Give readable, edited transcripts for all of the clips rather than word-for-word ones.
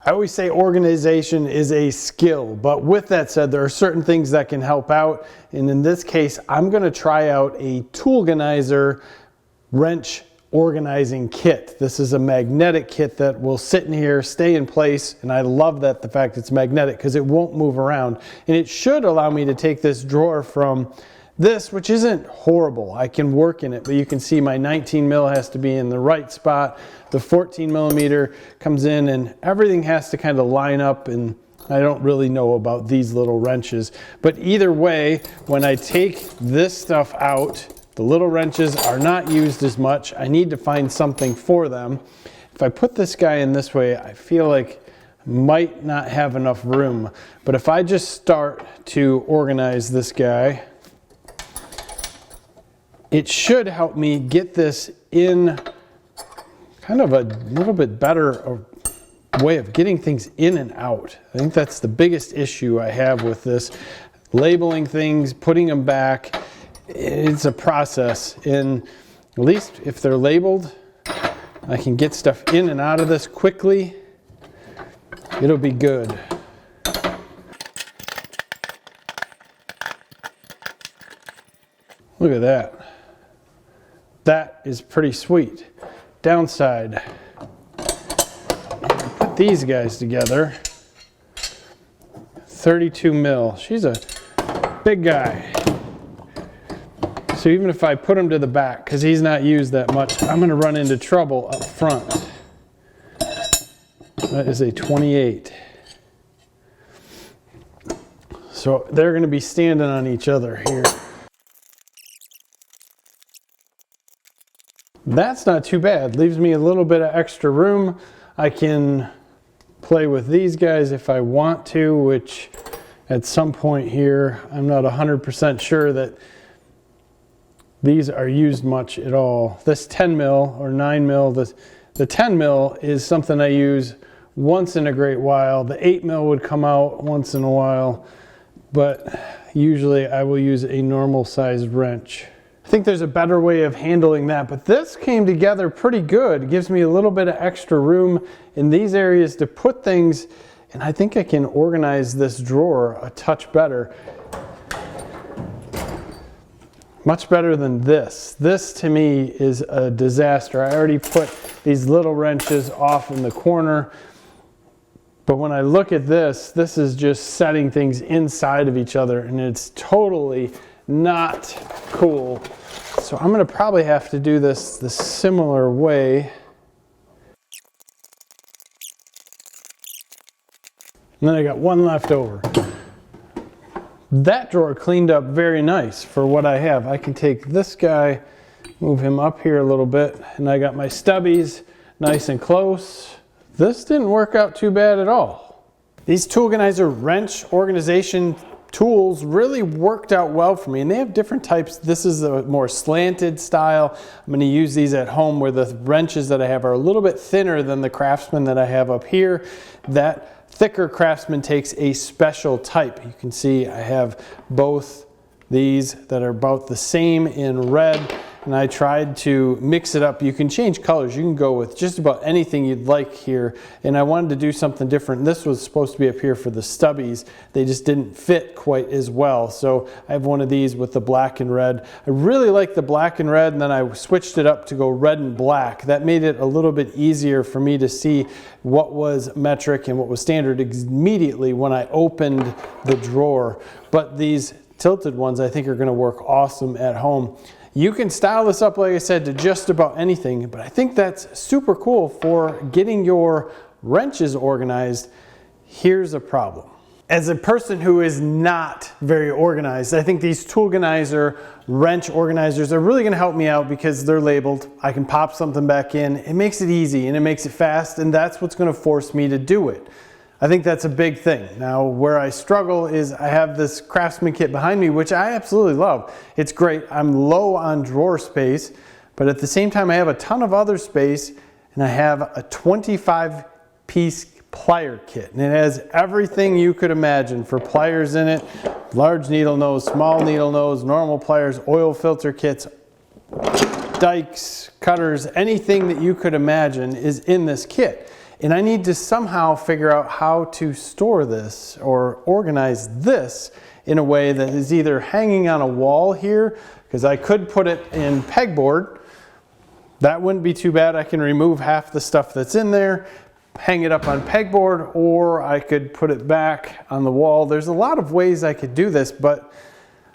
I always say organization is a skill, but with that said, there are certain things that can help out. And in this case, I'm going to try out a Toolganizer wrench organizing kit. This is a magnetic kit that will sit in here, stay in place, and I love that the fact it's magnetic because it won't move around. And it should allow me to take this drawer from this, which isn't horrible. I can work in it, but you can see my 19 mil has to be in the right spot. The 14 millimeter comes in and everything has to kind of line up, and I don't really know about these little wrenches. But either way, when I take this stuff out, the little wrenches are not used as much. I need to find something for them. If I put this guy in this way, I feel like I might not have enough room. But if I just start to organize this guy, it should help me get this in kind of a little bit better way of getting things in and out. I think that's the biggest issue I have with this. Labeling things, putting them back. It's a process, and at least if they're labeled, I can get stuff in and out of this quickly. It'll be good. Look at that. That is pretty sweet. Downside, put these guys together. 32 mil. She's a big guy. So even if I put him to the back, because he's not used that much, I'm going to run into trouble up front. That is a 28. So they're going to be standing on each other here. That's not too bad. Leaves me a little bit of extra room. I can play with these guys if I want to, which at some point here, I'm not 100% sure that these are used much at all. This 10 mil or 9 mil, the 10 mil is something I use once in a great while. The 8 mil would come out once in a while, but usually I will use a normal sized wrench. I think there's a better way of handling that, but this came together pretty good. It gives me a little bit of extra room in these areas to put things, and I think I can organize this drawer a touch better. Much better than this. This to me is a disaster. I already put these little wrenches off in the corner, but when I look at this, this is just setting things inside of each other, and it's totally not cool. So I'm going to probably have to do this the similar way. And then I got one left over. That drawer cleaned up very nice for what I have. I can take this guy, move him up here a little bit, and I got my stubbies nice and close. This didn't work out too bad at all. These Toolganizer wrench organization tools really worked out well for me, and they have different types. This is a more slanted style. I'm going to use these at home where the wrenches that I have are a little bit thinner than the Craftsman that I have up here. That thicker Craftsman takes a special type. You can see I have both these that are about the same in red, and I tried to mix it up. You can change colors. You can go with just about anything you'd like here, and I wanted to do something different. This was supposed to be up here for the stubbies. They just didn't fit quite as well, so I have one of these with the black and red. I really like the black and red, and then I switched it up to go red and black. That made it a little bit easier for me to see what was metric and what was standard immediately when I opened the drawer. But these tilted ones I think are going to work awesome at home. You can style this up, like I said, to just about anything, but I think that's super cool for getting your wrenches organized. Here's a problem. As a person who is not very organized, I think these Toolganizer wrench organizers are really going to help me out because they're labeled. I can pop something back in. It makes it easy and it makes it fast, and that's what's going to force me to do it. I think that's a big thing. Now, where I struggle is I have this Craftsman kit behind me, which I absolutely love. It's great. I'm low on drawer space, but at the same time, I have a ton of other space, and I have a 25-piece plier kit, and it has everything you could imagine for pliers in it. Large needle nose, small needle nose, normal pliers, oil filter kits, dikes, cutters, anything that you could imagine is in this kit. And I need to somehow figure out how to store this or organize this in a way that is either hanging on a wall here, because I could put it in pegboard. That wouldn't be too bad. I can remove half the stuff that's in there, hang it up on pegboard, or I could put it back on the wall. There's a lot of ways I could do this, but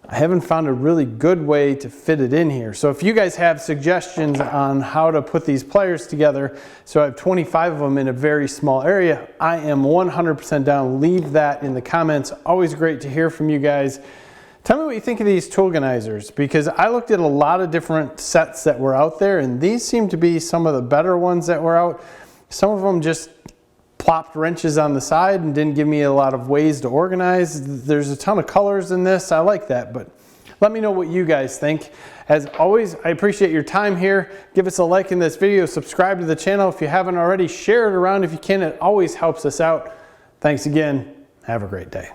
I haven't found a really good way to fit it in here. So if you guys have suggestions on how to put these pliers together, so I have 25 of them in a very small area, I am 100% down. Leave that in the comments. Always great to hear from you guys. Tell me what you think of these Toolganizers, because I looked at a lot of different sets that were out there, and these seem to be some of the better ones that were out. Some of them just plopped wrenches on the side and didn't give me a lot of ways to organize. There's a ton of colors in this. I like that, but let me know what you guys think. As always, I appreciate your time here. Give us a like in this video, subscribe to the channel if you haven't already, share it around if you can. It always helps us out. Thanks again. Have a great day.